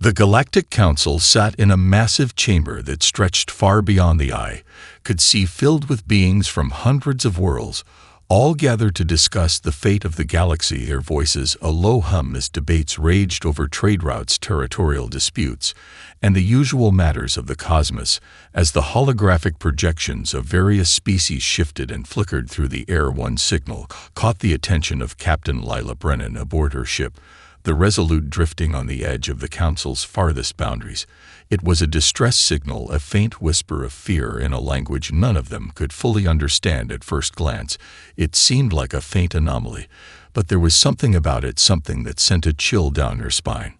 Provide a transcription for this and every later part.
The Galactic Council sat in a massive chamber that stretched far beyond the eye, could see filled with beings from hundreds of worlds, all gathered to discuss the fate of the galaxy. Their voices a low hum as debates raged over trade routes, territorial disputes, and the usual matters of the cosmos, as the holographic projections of various species shifted and flickered through the air. One signal caught the attention of Captain Lila Brennan aboard her ship, the Resolute, drifting on the edge of the Council's farthest boundaries. It was a distress signal, a faint whisper of fear in a language none of them could fully understand at first glance. It seemed like a faint anomaly, but there was something about it, something that sent a chill down her spine.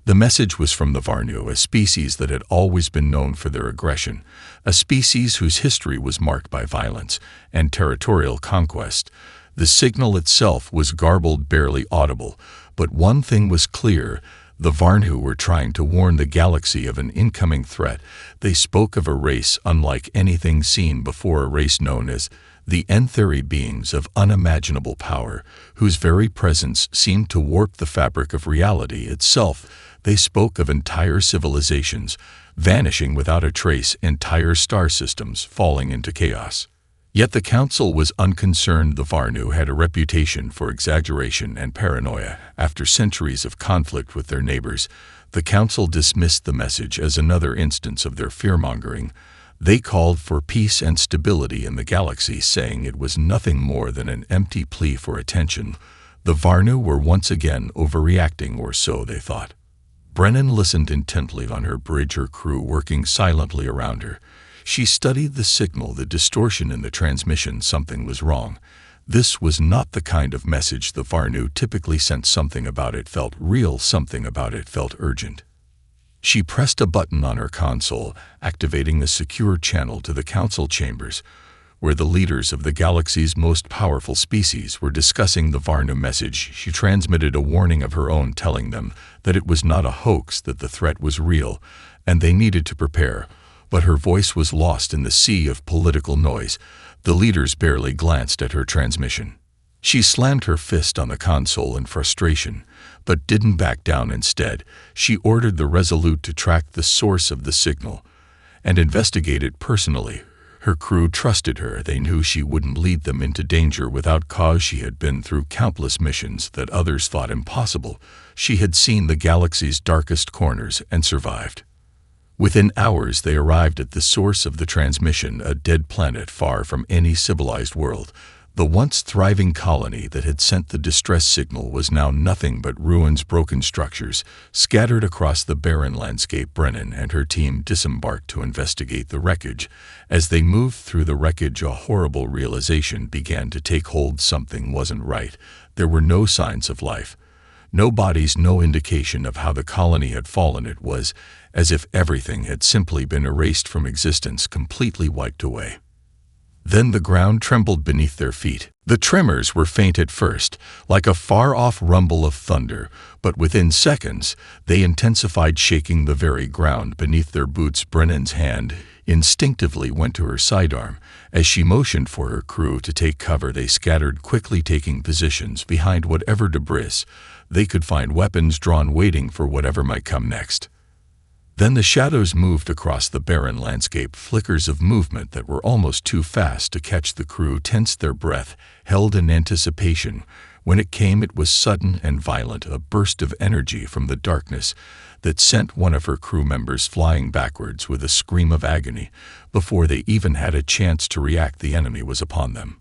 The message was from the Varnu, a species that had always been known for their aggression, a species whose history was marked by violence and territorial conquest. The signal itself was garbled, barely audible, but one thing was clear: the Varnu were trying to warn the galaxy of an incoming threat. They spoke of a race unlike anything seen before, a race known as the Ntheri, beings of unimaginable power, whose very presence seemed to warp the fabric of reality itself. They spoke of entire civilizations vanishing without a trace, entire star systems falling into chaos. Yet the Council was unconcerned. The Varnu had a reputation for exaggeration and paranoia. After centuries of conflict with their neighbors, the Council dismissed the message as another instance of their fearmongering. They called for peace and stability in the galaxy, saying it was nothing more than an empty plea for attention. The Varnu were once again overreacting, or so they thought. Brennan listened intently on her bridge, her crew working silently around her. She studied the signal, the distortion in the transmission. Something was wrong. This was not the kind of message the Varnu typically sent. Something about it felt real, something about it felt urgent. She pressed a button on her console, activating a secure channel to the Council chambers, where the leaders of the galaxy's most powerful species were discussing the Varnu message. She transmitted a warning of her own, telling them that it was not a hoax, that the threat was real, and they needed to prepare. But her voice was lost in the sea of political noise. The leaders barely glanced at her transmission. She slammed her fist on the console in frustration, but didn't back down. Instead, she ordered the Resolute to track the source of the signal and investigate it personally. Her crew trusted her. They knew she wouldn't lead them into danger without cause. She had been through countless missions that others thought impossible. She had seen the galaxy's darkest corners and survived. Within hours, they arrived at the source of the transmission, a dead planet far from any civilized world. The once thriving colony that had sent the distress signal was now nothing but ruins, broken structures, scattered across the barren landscape. Brennan and her team disembarked to investigate the wreckage. As they moved through the wreckage, a horrible realization began to take hold. Something wasn't right. There were no signs of life. No bodies, no indication of how the colony had fallen. It was as if everything had simply been erased from existence, completely wiped away. Then the ground trembled beneath their feet. The tremors were faint at first, like a far-off rumble of thunder, but within seconds they intensified, shaking the very ground beneath their boots. Brennan's hand instinctively went to her sidearm. As she motioned for her crew to take cover, they scattered quickly, taking positions behind whatever debris they could find, weapons drawn, waiting for whatever might come next. Then the shadows moved across the barren landscape, flickers of movement that were almost too fast to catch. The crew tensed their breath, held in anticipation. When it came, it was sudden and violent, a burst of energy from the darkness that sent one of her crew members flying backwards with a scream of agony. Before they even had a chance to react, the enemy was upon them.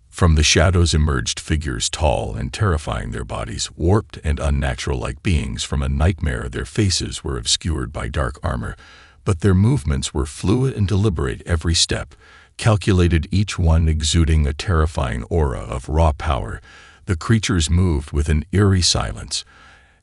From the shadows emerged figures, tall and terrifying, their bodies warped and unnatural, like beings from a nightmare. Their faces were obscured by dark armor, but their movements were fluid and deliberate, every step calculated, each one exuding a terrifying aura of raw power. The creatures moved with an eerie silence,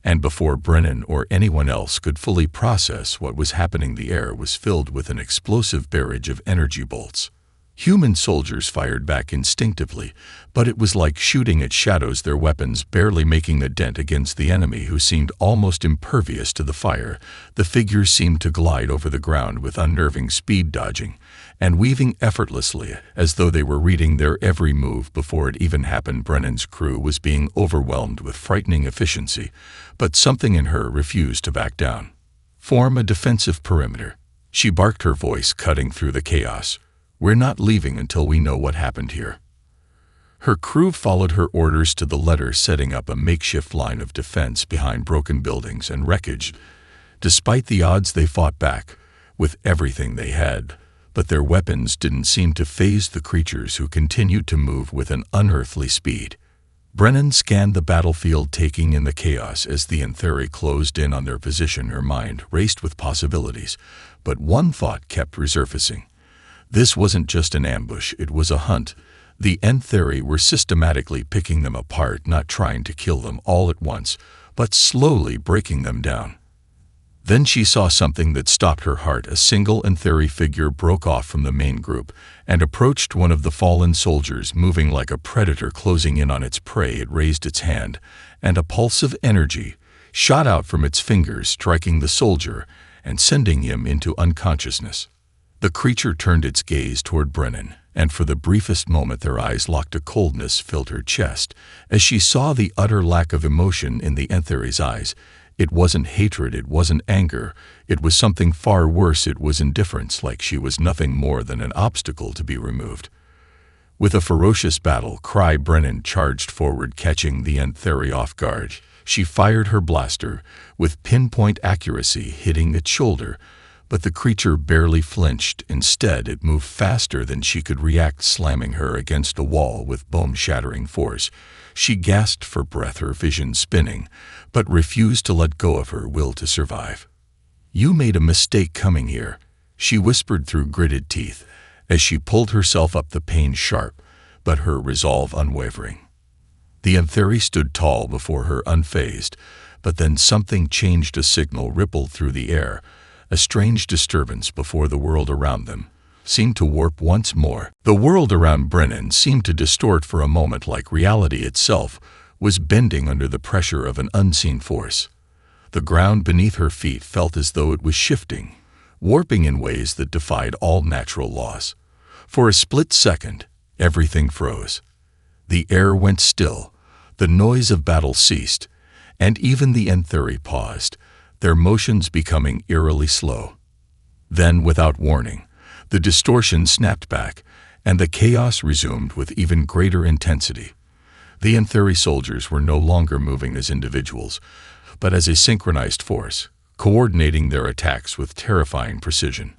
and before Brennan or anyone else could fully process what was happening, the air was filled with an explosive barrage of energy bolts. Human soldiers fired back instinctively, but it was like shooting at shadows, their weapons barely making a dent against the enemy, who seemed almost impervious to the fire. The figures seemed to glide over the ground with unnerving speed, dodging and weaving effortlessly as though they were reading their every move before it even happened. Brennan's crew was being overwhelmed with frightening efficiency, but something in her refused to back down. "Form a defensive perimeter," she barked, her voice cutting through the chaos. "We're not leaving until we know what happened here." Her crew followed her orders to the letter, setting up a makeshift line of defense behind broken buildings and wreckage. Despite the odds, they fought back with everything they had, but their weapons didn't seem to faze the creatures, who continued to move with an unearthly speed. Brennan scanned the battlefield, taking in the chaos as the Antheri closed in on their position. Her mind raced with possibilities, but one thought kept resurfacing. This wasn't just an ambush, it was a hunt. The Antheri were systematically picking them apart, not trying to kill them all at once, but slowly breaking them down. Then she saw something that stopped her heart. A single Antheri figure broke off from the main group and approached one of the fallen soldiers, moving like a predator closing in on its prey. It raised its hand, and a pulse of energy shot out from its fingers, striking the soldier and sending him into unconsciousness. The creature turned its gaze toward Brennan, and for the briefest moment their eyes locked. A coldness filled her chest as she saw the utter lack of emotion in the Antheri's eyes. It wasn't hatred, it wasn't anger, it was something far worse. It was indifference, like she was nothing more than an obstacle to be removed. With a ferocious battle cry, Brennan charged forward, catching the Antheri off guard. She fired her blaster with pinpoint accuracy, hitting its shoulder, but the creature barely flinched. Instead, it moved faster than she could react, slamming her against a wall with bone-shattering force. She gasped for breath, her vision spinning, but refused to let go of her will to survive. "You made a mistake coming here," she whispered through gritted teeth as she pulled herself up, the pain sharp, but her resolve unwavering. The Antheri stood tall before her, unfazed, but then something changed. A signal rippled through the air. A strange disturbance before the world around them seemed to warp once more. The world around Brennan seemed to distort for a moment, like reality itself was bending under the pressure of an unseen force. The ground beneath her feet felt as though it was shifting, warping in ways that defied all natural laws. For a split second, everything froze. The air went still, the noise of battle ceased, and even the Antheri paused, their motions becoming eerily slow. Then, without warning, the distortion snapped back, and the chaos resumed with even greater intensity. The Antheri soldiers were no longer moving as individuals, but as a synchronized force, coordinating their attacks with terrifying precision.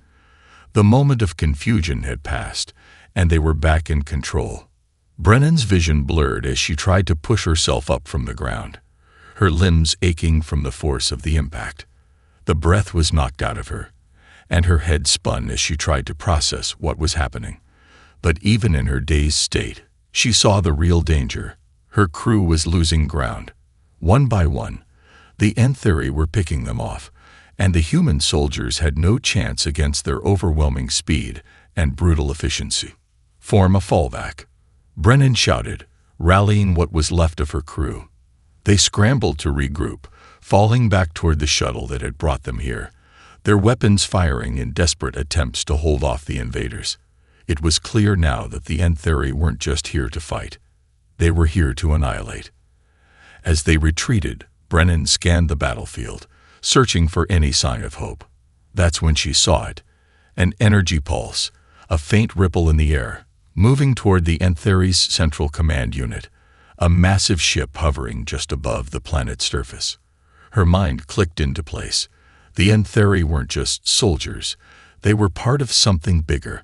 The moment of confusion had passed, and they were back in control. Brennan's vision blurred as she tried to push herself up from the ground, her limbs aching from the force of the impact. The breath was knocked out of her, and her head spun as she tried to process what was happening. But even in her dazed state, she saw the real danger. Her crew was losing ground. One by one, the Antheri were picking them off, and the human soldiers had no chance against their overwhelming speed and brutal efficiency. "Form a fallback," Brennan shouted, rallying what was left of her crew. They scrambled to regroup, falling back toward the shuttle that had brought them here, their weapons firing in desperate attempts to hold off the invaders. It was clear now that the Antheri weren't just here to fight. They were here to annihilate. As they retreated, Brennan scanned the battlefield, searching for any sign of hope. That's when she saw it, an energy pulse, a faint ripple in the air, moving toward the Antheri's central command unit, a massive ship hovering just above the planet's surface. Her mind clicked into place. The Antheri weren't just soldiers, they were part of something bigger.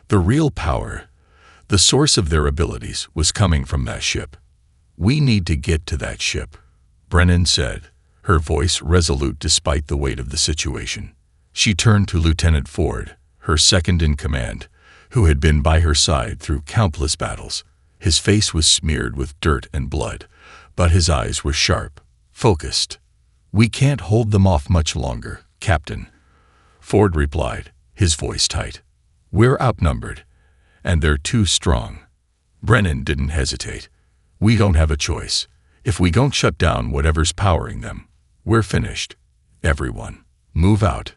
The real power, the source of their abilities, was coming from that ship. "We need to get to that ship," Brennan said, her voice resolute despite the weight of the situation. She turned to Lieutenant Ford, her second in command, who had been by her side through countless battles. His face was smeared with dirt and blood, but his eyes were sharp, focused. "We can't hold them off much longer, Captain," Ford replied, his voice tight. "We're outnumbered, and they're too strong." Brennan didn't hesitate. "We don't have a choice. If we don't shut down whatever's powering them, we're finished. Everyone, move out."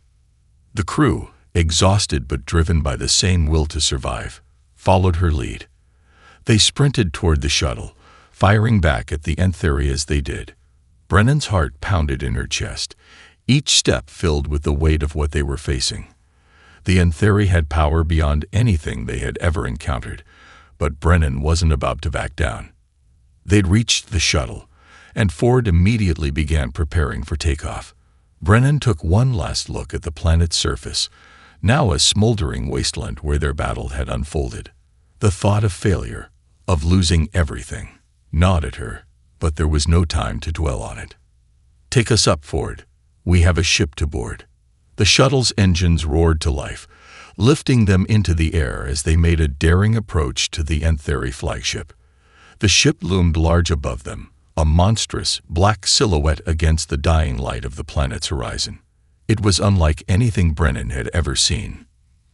The crew, exhausted but driven by the same will to survive, followed her lead. They sprinted toward the shuttle, firing back at the Ntheri as they did. Brennan's heart pounded in her chest, each step filled with the weight of what they were facing. The Ntheri had power beyond anything they had ever encountered, but Brennan wasn't about to back down. They'd reached the shuttle, and Ford immediately began preparing for takeoff. Brennan took one last look at the planet's surface, now a smoldering wasteland where their battle had unfolded. The thought of failure, of losing everything, gnawed at her, but there was no time to dwell on it. "Take us up, Ford. We have a ship to board." The shuttle's engines roared to life, lifting them into the air as they made a daring approach to the Ntheri flagship. The ship loomed large above them, a monstrous, black silhouette against the dying light of the planet's horizon. It was unlike anything Brennan had ever seen.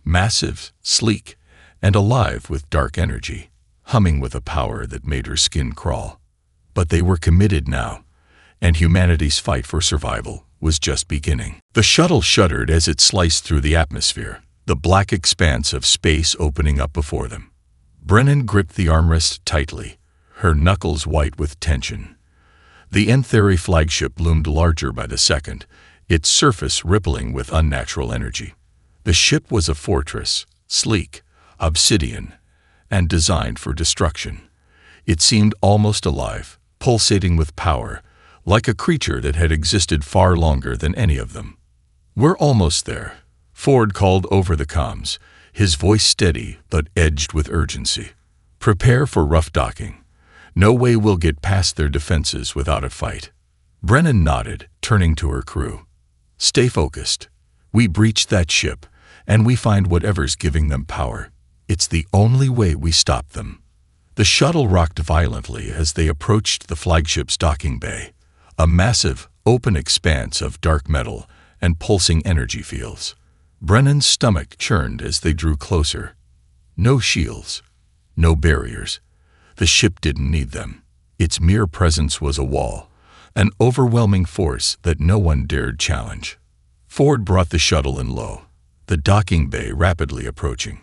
Massive, sleek, and alive with dark energy, humming with a power that made her skin crawl. But they were committed now, and humanity's fight for survival was just beginning. The shuttle shuddered as it sliced through the atmosphere, the black expanse of space opening up before them. Brennan gripped the armrest tightly, her knuckles white with tension. The Ntheri flagship loomed larger by the second, its surface rippling with unnatural energy. The ship was a fortress, sleek, obsidian, and designed for destruction. It seemed almost alive, pulsating with power, like a creature that had existed far longer than any of them. "We're almost there," Ford called over the comms, his voice steady but edged with urgency. "Prepare for rough docking. No way we'll get past their defenses without a fight." Brennan nodded, turning to her crew. "Stay focused. We breach that ship, and we find whatever's giving them power. It's the only way we stop them." The shuttle rocked violently as they approached the flagship's docking bay, a massive, open expanse of dark metal and pulsing energy fields. Brennan's stomach churned as they drew closer. No shields, no barriers. The ship didn't need them. Its mere presence was a wall, an overwhelming force that no one dared challenge. Ford brought the shuttle in low, the docking bay rapidly approaching.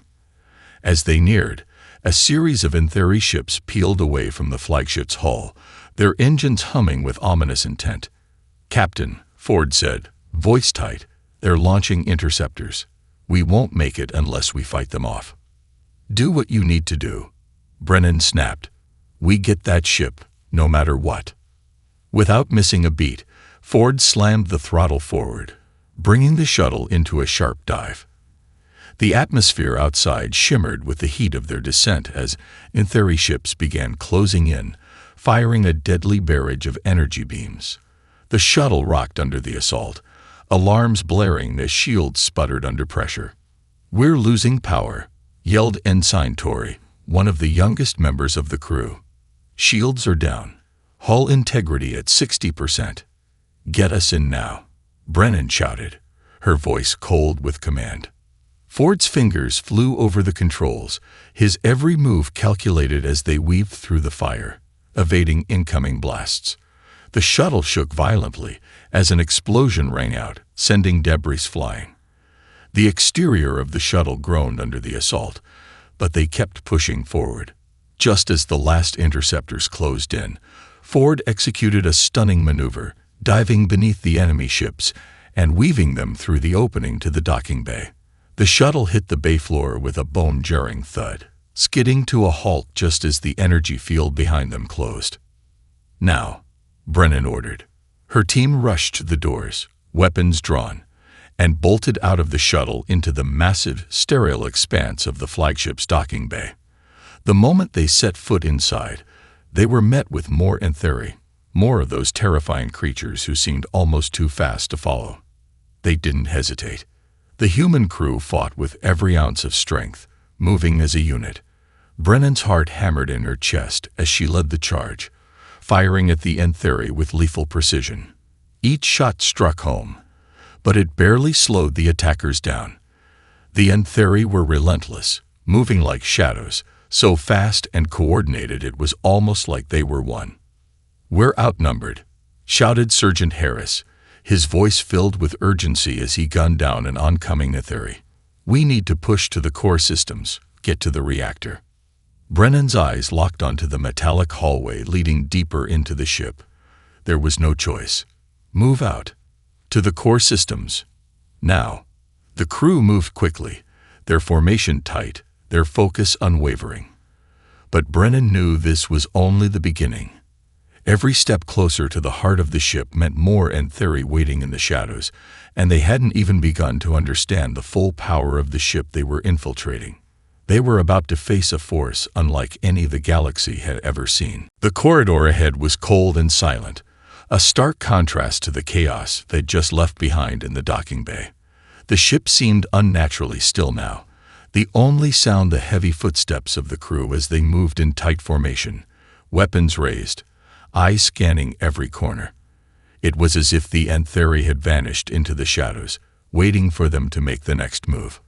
As they neared, a series of Ntheri ships peeled away from the flagship's hull, their engines humming with ominous intent. "Captain," Ford said, voice tight, "they're launching interceptors. We won't make it unless we fight them off." "Do what you need to do," Brennan snapped. "We get that ship, no matter what." Without missing a beat, Ford slammed the throttle forward, bringing the shuttle into a sharp dive. The atmosphere outside shimmered with the heat of their descent as Ntheri ships began closing in, firing a deadly barrage of energy beams. The shuttle rocked under the assault, alarms blaring as shields sputtered under pressure. "We're losing power," yelled Ensign Tory, one of the youngest members of the crew. "Shields are down. Hull integrity at 60%. Get us in now," Brennan shouted, her voice cold with command. Ford's fingers flew over the controls, his every move calculated as they weaved through the fire, evading incoming blasts. The shuttle shook violently as an explosion rang out, sending debris flying. The exterior of the shuttle groaned under the assault, but they kept pushing forward. Just as the last interceptors closed in, Ford executed a stunning maneuver, diving beneath the enemy ships and weaving them through the opening to the docking bay. The shuttle hit the bay floor with a bone-jarring thud, skidding to a halt just as the energy field behind them closed. "Now," Brennan ordered. Her team rushed to the doors, weapons drawn, and bolted out of the shuttle into the massive, sterile expanse of the flagship's docking bay. The moment they set foot inside, they were met with more Ntheri, more of those terrifying creatures who seemed almost too fast to follow. They didn't hesitate. The human crew fought with every ounce of strength, moving as a unit. Brennan's heart hammered in her chest as she led the charge, firing at the Ntheri with lethal precision. Each shot struck home, but it barely slowed the attackers down. The Ntheri were relentless, moving like shadows, so fast and coordinated it was almost like they were one. "We're outnumbered," shouted Sergeant Harris, his voice filled with urgency as he gunned down an oncoming Ntheri. We need to push to the core systems, get to the reactor. Brennan's eyes locked onto the metallic hallway leading deeper into the ship. There was no choice. Move out. To the core systems. Now. The crew moved quickly, their formation tight, their focus unwavering. But Brennan knew this was only the beginning. Every step closer to the heart of the ship meant more Antheri waiting in the shadows, and they hadn't even begun to understand the full power of the ship they were infiltrating. They were about to face a force unlike any the galaxy had ever seen. The corridor ahead was cold and silent, a stark contrast to the chaos they'd just left behind in the docking bay. The ship seemed unnaturally still now, the only sound the heavy footsteps of the crew as they moved in tight formation, weapons raised, eyes scanning every corner. It was as if the Antheri had vanished into the shadows, waiting for them to make the next move.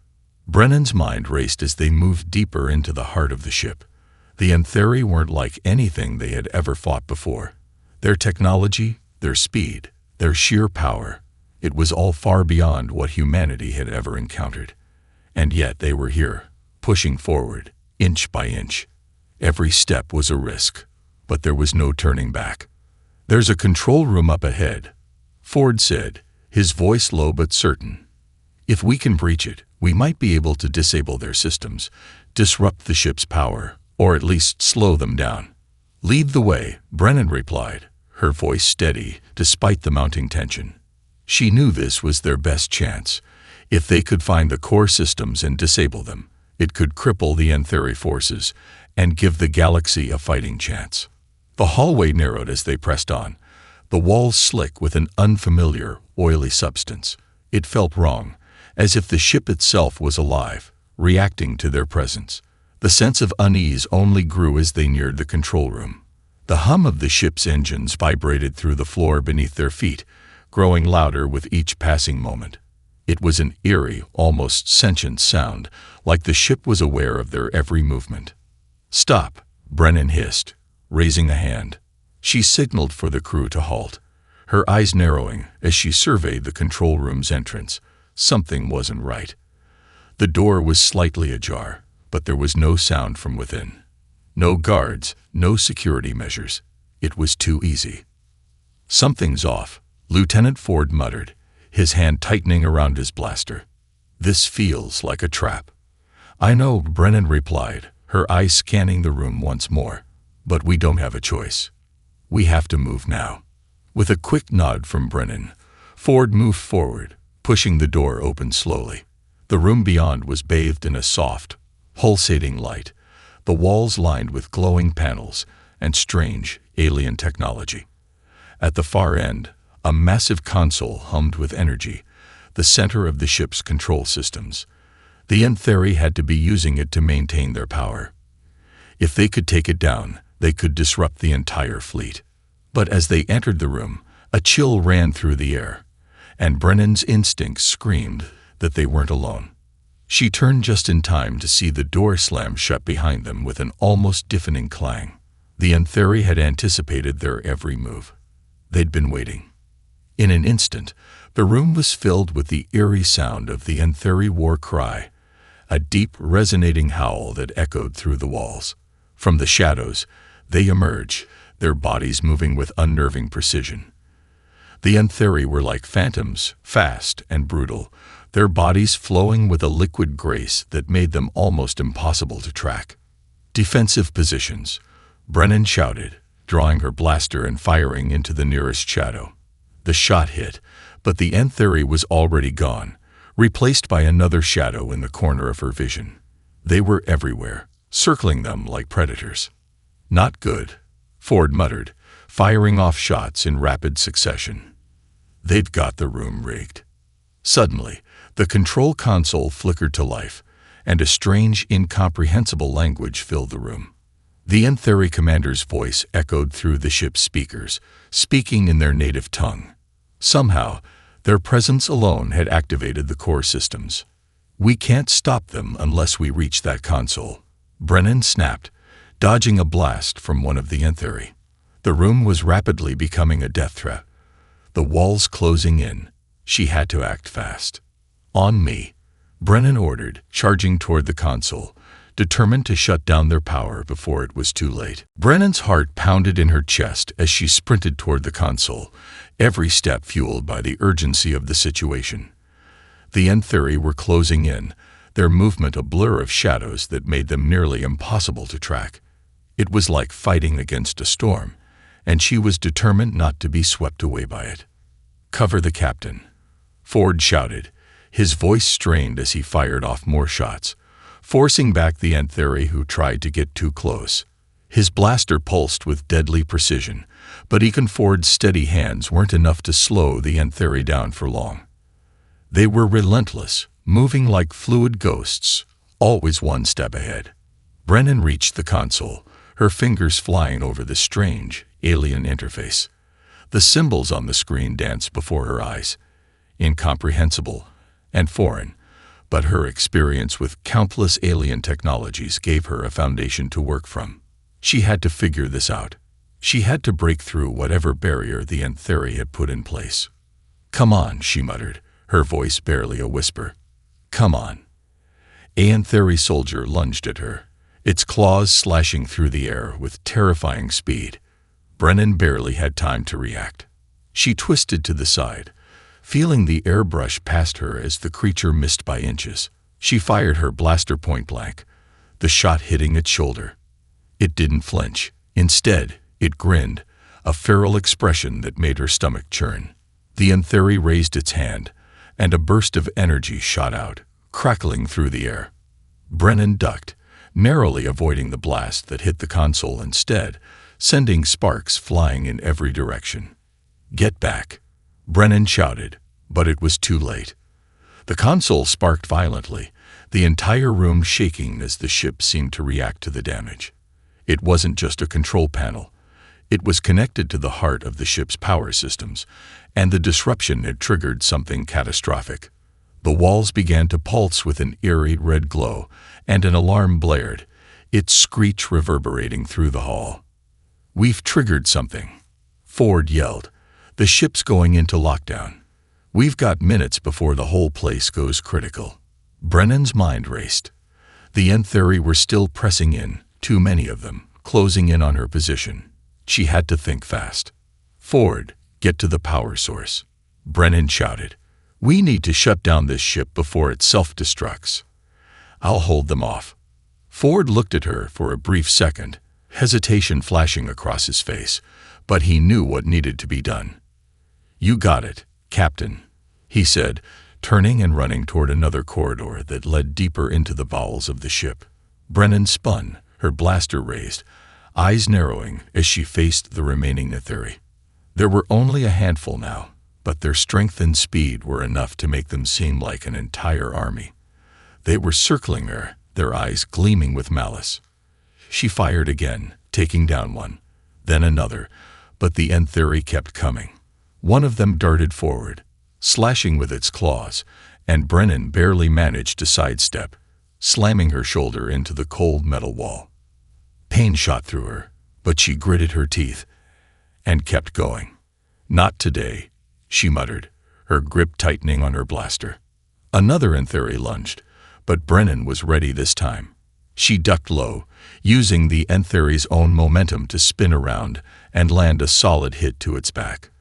Brennan's mind raced as they moved deeper into the heart of the ship. The Antheri weren't like anything they had ever fought before. Their technology, their speed, their sheer power, it was all far beyond what humanity had ever encountered. And yet they were here, pushing forward, inch by inch. Every step was a risk, but there was no turning back. "There's a control room up ahead," Ford said, his voice low but certain. "If we can breach it, we might be able to disable their systems, disrupt the ship's power, or at least slow them down." "Lead the way," Brennan replied, her voice steady despite the mounting tension. She knew this was their best chance. If they could find the core systems and disable them, it could cripple the Antheri forces and give the galaxy a fighting chance. The hallway narrowed as they pressed on, the walls slick with an unfamiliar, oily substance. It felt wrong, as if the ship itself was alive, reacting to their presence. The sense of unease only grew as they neared the control room. The hum of the ship's engines vibrated through the floor beneath their feet, growing louder with each passing moment. It was an eerie, almost sentient sound, like the ship was aware of their every movement. "Stop," Brennan hissed, raising a hand. She signaled for the crew to halt, her eyes narrowing as she surveyed the control room's entrance. Something wasn't right. The door was slightly ajar, but there was no sound from within. No guards, no security measures. It was too easy. "Something's off," Lieutenant Ford muttered, his hand tightening around his blaster. "This feels like a trap." "I know," Brennan replied, her eyes scanning the room once more. "But we don't have a choice. We have to move now." With a quick nod from Brennan, Ford moved forward, pushing the door open slowly. The room beyond was bathed in a soft, pulsating light, the walls lined with glowing panels and strange, alien technology. At the far end, a massive console hummed with energy, the center of the ship's control systems. The Antheri had to be using it to maintain their power. If they could take it down, they could disrupt the entire fleet. But as they entered the room, a chill ran through the air, and Brennan's instincts screamed that they weren't alone. She turned just in time to see the door slam shut behind them with an almost deafening clang. The Antheri had anticipated their every move. They'd been waiting. In an instant, the room was filled with the eerie sound of the Antheri war cry, a deep, resonating howl that echoed through the walls. From the shadows, they emerged, their bodies moving with unnerving precision. The Antheri were like phantoms, fast and brutal, their bodies flowing with a liquid grace that made them almost impossible to track. "Defensive positions," Brennan shouted, drawing her blaster and firing into the nearest shadow. The shot hit, but the Antheri was already gone, replaced by another shadow in the corner of her vision. They were everywhere, circling them like predators. "Not good," Ford muttered, firing off shots in rapid succession. "They've got the room rigged." Suddenly, the control console flickered to life, and a strange, incomprehensible language filled the room. The Antheri commander's voice echoed through the ship's speakers, speaking in their native tongue. Somehow, their presence alone had activated the core systems. "We can't stop them unless we reach that console," Brennan snapped, dodging a blast from one of the Antheri. The room was rapidly becoming a death threat. The walls closing in. She had to act fast. "On me," Brennan ordered, charging toward the console, determined to shut down their power before it was too late. Brennan's heart pounded in her chest as she sprinted toward the console, every step fueled by the urgency of the situation. The Ntheri were closing in, their movement a blur of shadows that made them nearly impossible to track. It was like fighting against a storm, and she was determined not to be swept away by it. "Cover the captain," Ford shouted, his voice strained as he fired off more shots, forcing back the Ntheri who tried to get too close. His blaster pulsed with deadly precision, but even Ford's steady hands weren't enough to slow the Ntheri down for long. They were relentless, moving like fluid ghosts, always one step ahead. Brennan reached the console, her fingers flying over the strange, alien interface. The symbols on the screen danced before her eyes, incomprehensible and foreign, but her experience with countless alien technologies gave her a foundation to work from. She had to figure this out. She had to break through whatever barrier the Ntheri had put in place. "Come on," she muttered, her voice barely a whisper. "Come on." A Ntheri soldier lunged at her, its claws slashing through the air with terrifying speed. Brennan barely had time to react. She twisted to the side, feeling the air brush past her as the creature missed by inches. She fired her blaster point blank, the shot hitting its shoulder. It didn't flinch. Instead, it grinned, a feral expression that made her stomach churn. The Ntheri raised its hand, and a burst of energy shot out, crackling through the air. Brennan ducked, narrowly avoiding the blast that hit the console instead, sending sparks flying in every direction. "Get back," Brennan shouted, but it was too late. The console sparked violently, the entire room shaking as the ship seemed to react to the damage. It wasn't just a control panel. It was connected to the heart of the ship's power systems, and the disruption had triggered something catastrophic. The walls began to pulse with an eerie red glow, and an alarm blared, its screech reverberating through the hall. "We've triggered something," Ford yelled. "The ship's going into lockdown. We've got minutes before the whole place goes critical." Brennan's mind raced. The Ntheri were still pressing in, too many of them, closing in on her position. She had to think fast. "Ford, get to the power source," Brennan shouted. "We need to shut down this ship before it self-destructs." "I'll hold them off." Ford looked at her for a brief second, hesitation flashing across his face, but he knew what needed to be done. "You got it, Captain," he said, turning and running toward another corridor that led deeper into the bowels of the ship. Brennan spun, her blaster raised, eyes narrowing as she faced the remaining Ntheri. There were only a handful now, but their strength and speed were enough to make them seem like an entire army. They were circling her, their eyes gleaming with malice. She fired again, taking down one, then another, but the Ntheri kept coming. One of them darted forward, slashing with its claws, and Brennan barely managed to sidestep, slamming her shoulder into the cold metal wall. Pain shot through her, but she gritted her teeth and kept going. "Not today," she muttered, her grip tightening on her blaster. Another Ntheri lunged, but Brennan was ready this time. She ducked low, using the Ntheri's own momentum to spin around and land a solid hit to its back.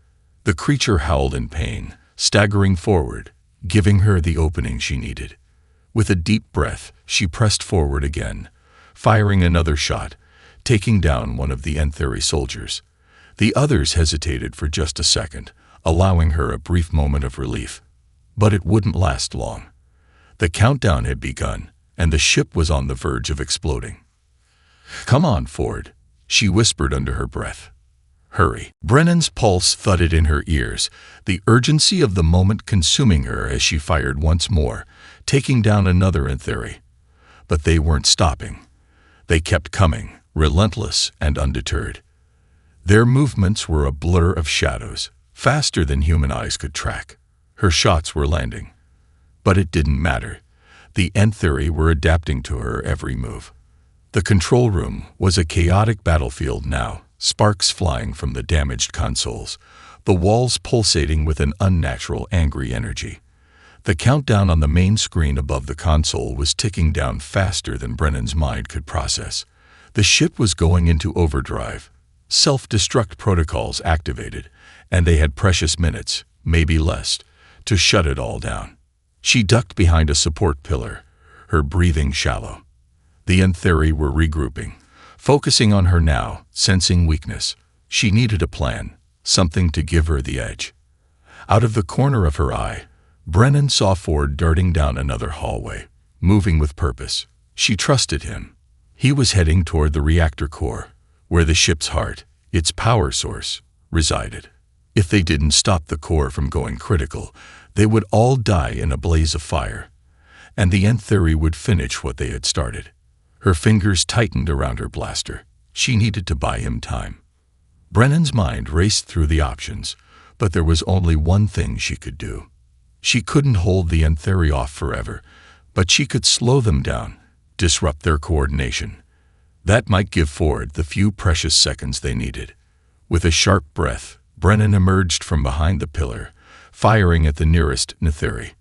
The creature howled in pain, staggering forward, giving her the opening she needed. With a deep breath, she pressed forward again, firing another shot, taking down one of the Ntheri soldiers. The others hesitated for just a second, allowing her a brief moment of relief. But it wouldn't last long. The countdown had begun, and the ship was on the verge of exploding. "Come on, Ford," she whispered under her breath. "Hurry." Brennan's pulse thudded in her ears, the urgency of the moment consuming her as she fired once more, taking down another Ntheri. But they weren't stopping. They kept coming, relentless and undeterred. Their movements were a blur of shadows, faster than human eyes could track. Her shots were landing. But it didn't matter. The Ntheri were adapting to her every move. The control room was a chaotic battlefield now, sparks flying from the damaged consoles, the walls pulsating with an unnatural, angry energy. The countdown on the main screen above the console was ticking down faster than Brennan's mind could process. The ship was going into overdrive. Self-destruct protocols activated, and they had precious minutes, maybe less, to shut it all down. She ducked behind a support pillar, her breathing shallow. The Antheri were regrouping, focusing on her now, sensing weakness. She needed a plan, something to give her the edge. Out of the corner of her eye, Brennan saw Ford darting down another hallway, moving with purpose. She trusted him. He was heading toward the reactor core, where the ship's heart, its power source, resided. If they didn't stop the core from going critical, they would all die in a blaze of fire, and the Antheri would finish what they had started. Her fingers tightened around her blaster. She needed to buy him time. Brennan's mind raced through the options, but there was only one thing she could do. She couldn't hold the Antheri off forever, but she could slow them down, disrupt their coordination. That might give Ford the few precious seconds they needed. With a sharp breath, Brennan emerged from behind the pillar, firing at the nearest Antheri.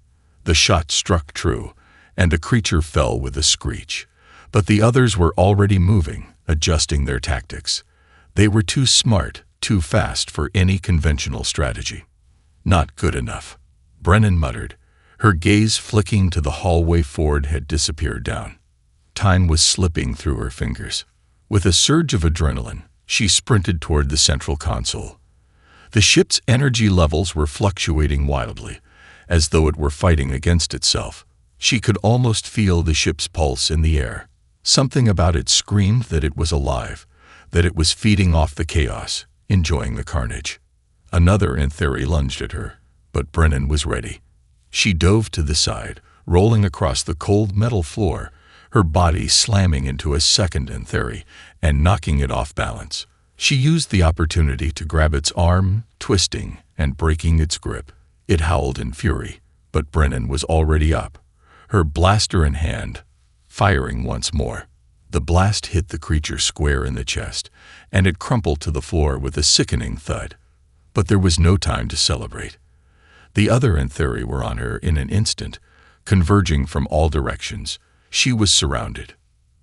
The shot struck true, and the creature fell with a screech. But the others were already moving, adjusting their tactics. They were too smart, too fast for any conventional strategy. Not good enough, Brennan muttered, her gaze flicking to the hallway Ford had disappeared down. Time was slipping through her fingers. With a surge of adrenaline, she sprinted toward the central console. The ship's energy levels were fluctuating wildly, as though it were fighting against itself. She could almost feel the ship's pulse in the air. Something about it screamed that it was alive, that it was feeding off the chaos, enjoying the carnage. Another Antheri lunged at her, but Brennan was ready. She dove to the side, rolling across the cold metal floor, her body slamming into a second Antheri and knocking it off balance. She used the opportunity to grab its arm, twisting and breaking its grip. It howled in fury, but Brennan was already up, her blaster in hand, firing once more. The blast hit the creature square in the chest, and it crumpled to the floor with a sickening thud. But there was no time to celebrate. The other Antheri were on her in an instant, converging from all directions. She was surrounded.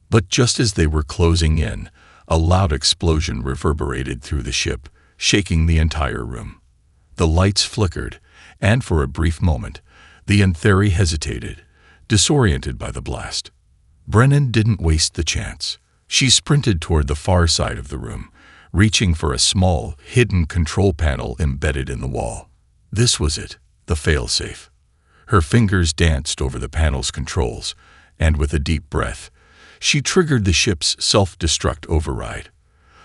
But just as they were closing in, a loud explosion reverberated through the ship, shaking the entire room. The lights flickered, and for a brief moment, the Antheri hesitated, disoriented by the blast. Brennan didn't waste the chance. She sprinted toward the far side of the room, reaching for a small, hidden control panel embedded in the wall. This was it, the failsafe. Her fingers danced over the panel's controls, and with a deep breath, she triggered the ship's self-destruct override.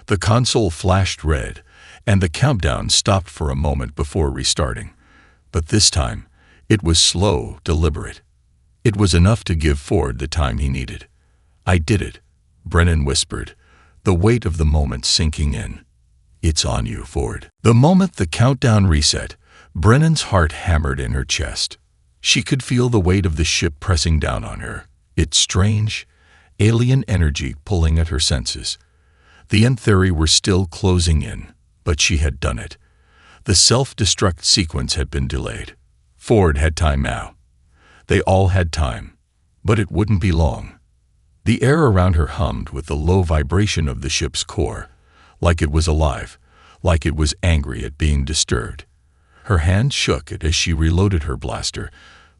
The console flashed red, and the countdown stopped for a moment before restarting. But this time, it was slow, deliberate. It was enough to give Ford the time he needed. "I did it," Brennan whispered, the weight of the moment sinking in. "It's on you, Ford." The moment the countdown reset, Brennan's heart hammered in her chest. She could feel the weight of the ship pressing down on her, its strange, alien energy pulling at her senses. The Antheri were still closing in, but she had done it. The self-destruct sequence had been delayed. Ford had time now. They all had time, but it wouldn't be long. The air around her hummed with the low vibration of the ship's core, like it was alive, like it was angry at being disturbed. Her hand shook as she reloaded her blaster,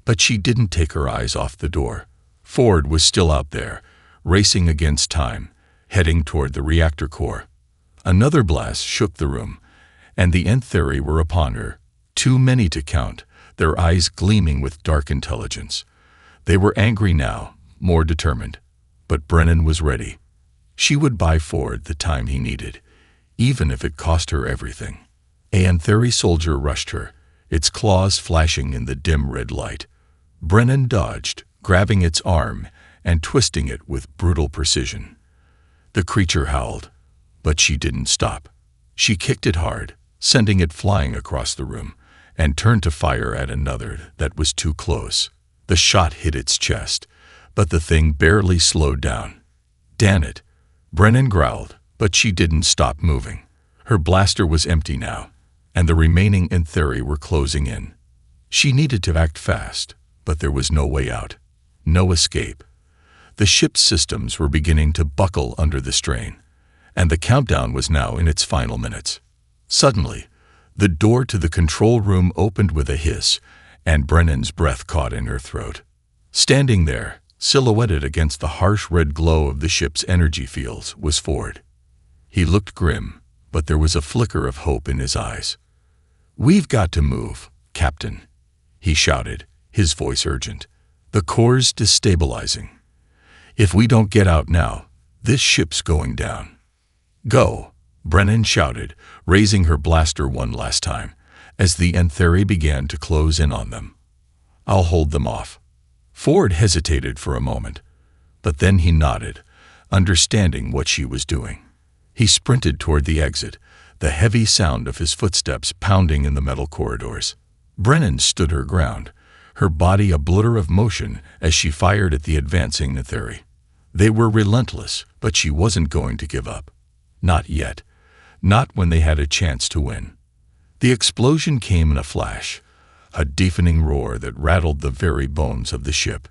but she didn't take her eyes off the door. Ford was still out there, racing against time, heading toward the reactor core. Another blast shook the room, and the Antheri were upon her, too many to count, their eyes gleaming with dark intelligence. They were angry now, more determined. But Brennan was ready. She would buy Ford the time he needed, even if it cost her everything. A Antheri soldier rushed her, its claws flashing in the dim red light. Brennan dodged, grabbing its arm and twisting it with brutal precision. The creature howled, but she didn't stop. She kicked it hard, sending it flying across the room, and turned to fire at another that was too close. The shot hit its chest, but the thing barely slowed down. "Damn it," Brennan growled, but she didn't stop moving. Her blaster was empty now, and the remaining Antheri were closing in. She needed to act fast, but there was no way out. No escape. The ship's systems were beginning to buckle under the strain, and the countdown was now in its final minutes. Suddenly, the door to the control room opened with a hiss, and Brennan's breath caught in her throat. Standing there, silhouetted against the harsh red glow of the ship's energy fields, was Ford. He looked grim, but there was a flicker of hope in his eyes. "We've got to move, Captain," he shouted, his voice urgent. "The core's destabilizing. If we don't get out now, this ship's going down." "Go," Brennan shouted, raising her blaster one last time, as the Antheri began to close in on them. "I'll hold them off." Ford hesitated for a moment, but then he nodded, understanding what she was doing. He sprinted toward the exit, the heavy sound of his footsteps pounding in the metal corridors. Brennan stood her ground, her body a blur of motion as she fired at the advancing Antheri. They were relentless, but she wasn't going to give up. Not yet. Not when they had a chance to win. The explosion came in a flash, a deafening roar that rattled the very bones of the ship.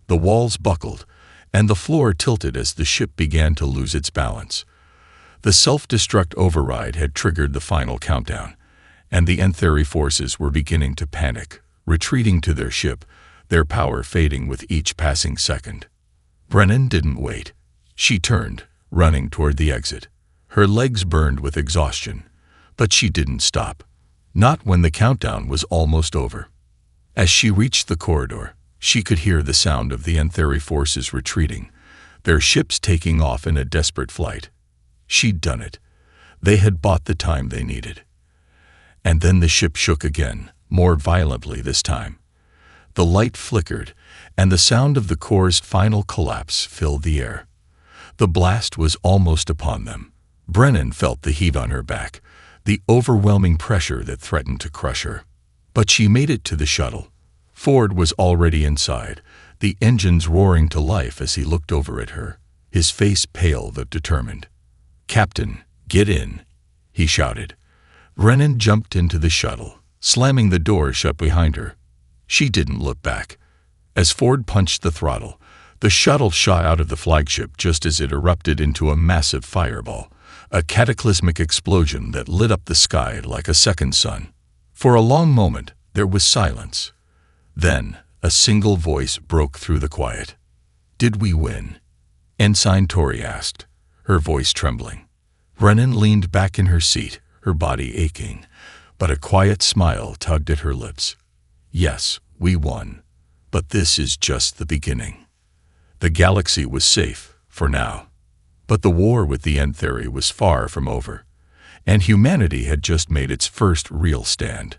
The walls buckled, and the floor tilted as the ship began to lose its balance. The self-destruct override had triggered the final countdown, and the Antheri forces were beginning to panic, retreating to their ship, their power fading with each passing second. Brennan didn't wait. She turned, running toward the exit. Her legs burned with exhaustion, but she didn't stop. Not when the countdown was almost over. As she reached the corridor, she could hear the sound of the Antheri forces retreating, their ships taking off in a desperate flight. She'd done it. They had bought the time they needed. And then the ship shook again, more violently this time. The light flickered, and the sound of the core's final collapse filled the air. The blast was almost upon them. Brennan felt the heat on her back, the overwhelming pressure that threatened to crush her. But she made it to the shuttle. Ford was already inside, the engines roaring to life as he looked over at her, his face pale but determined. "Captain, get in," he shouted. Brennan jumped into the shuttle, slamming the door shut behind her. She didn't look back. As Ford punched the throttle, the shuttle shot out of the flagship just as it erupted into a massive fireball, a cataclysmic explosion that lit up the sky like a second sun. For a long moment, there was silence. Then, a single voice broke through the quiet. "Did we win?" Ensign Tori asked, her voice trembling. Brennan leaned back in her seat, her body aching, but a quiet smile tugged at her lips. "Yes, we won. But this is just the beginning." The galaxy was safe, for now. But the war with the Antheri was far from over, and humanity had just made its first real stand.